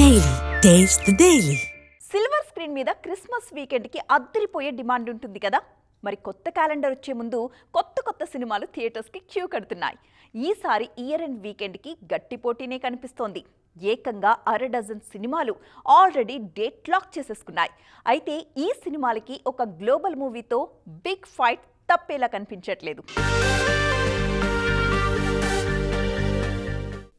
Daily taste the daily. Silver screen మీద Christmas వీకెండ్కి అద్దరిపోయే demand ఉంటుంది కదా. మరి కొత్త క్యాలెండర్ వచ్చే ముందు కొత్త సినిమాలు థియేటర్స్కి క్యూ కడుతున్నాయి. ఈసారి ఇయర్ ఎండ్ వీకెండ్కి గట్టి పోటీనే కనిపిస్తోంది. ఏకంగా అరడజన్ సినిమాలు ఆల్రెడీ డేట్ లాక్ చేసేసుకున్నాయి. అయితే ఈ సినిమాలకి ఒక గ్లోబల్ మూవీతో బిగ్ ఫైట్ తప్పేలా కనిపించట్లేదు.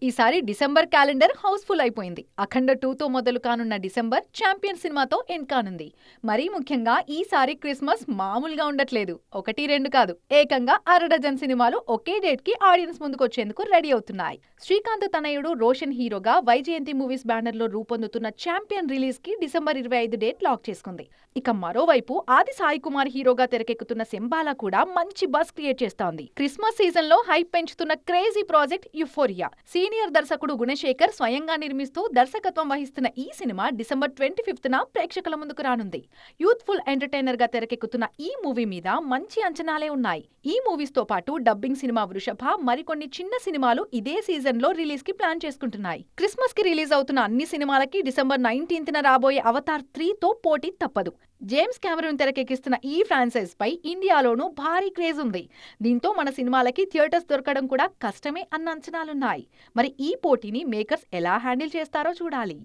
ఈసారి డిసెంబర్ క్యాలెండర్ హౌస్ఫుల్ అయిపోయింది. అఖండ 2తో మొదలు కానున్న డిసెంబర్ ఛాంపియన్ సినిమాతో ఎండ్ కానుంది. మరీ ముఖ్యంగా ఈసారి క్రిస్మస్ మామూలుగా ఉండట్లేదు. 1-2 కాదు, ఏకంగా అరడజన్ సినిమాలు ఒకే డేట్ కి ఆడియన్స్ ముందుకొచ్చేందుకు రెడీ అవుతున్నాయి. శ్రీకాంత్ తనయుడు రోషన్ హీరోగా వైజయంతి మూవీస్ బ్యానర్ లో రూపొందుతున్న ఛాంపియన్ రిలీజ్ కి డిసెంబర్ 25 డేట్ లాక్ చేసుకుంది. ఇక మరోవైపు ఆది సాయి కుమార్ హీరోగా తెరకెక్కుతున్న శంబాలా కూడా మంచి బస్ క్రియేట్ చేస్తోంది. క్రిస్మస్ సీజన్ లో హైప్ పెంచుతున్న క్రేజీ ప్రాజెక్ట్ యుఫోరియా. సీనియర్ దర్శకుడు గుణశేఖర్ స్వయంగా నిర్మిస్తూ దర్శకత్వం వహిస్తున్న ఈ సినిమా డిసెంబర్ 25న ప్రేక్షకుల ముందుకు రానుంది. యూత్ఫుల్ ఎంటర్టైనర్ గా తెరకెక్కుతున్న ఈ మూవీ మీద మంచి అంచనాలే ఉన్నాయి. ఈ మూవీస్ తో పాటు డబ్బింగ్ సినిమా వృషభ, మరికొన్ని చిన్న సినిమాలు ఇదే సీజన్ లో రిలీజ్ కి ప్లాన్ చేసుకుంటున్నాయి. క్రిస్మస్ కి రిలీజ్ అవుతున్న అన్ని సినిమాలకి డిసెంబర్ 19న రాబోయే అవతార్ 3తో పోటీ తప్పదు. జేమ్స్ కెమెరూన్ తెరకెక్కిస్తున్న ఈ ఫ్రాంచైజ్ పై ఇండియాలోనూ భారీ క్రేజ్ ఉంది. దీంతో మన సినిమాలకి థియేటర్స్ దొరకడం కూడా కష్టమే అన్న అంచనాలున్నాయి. మరి ఈ పోటీని మేకర్స్ ఎలా హ్యాండిల్ చేస్తారో చూడాలి.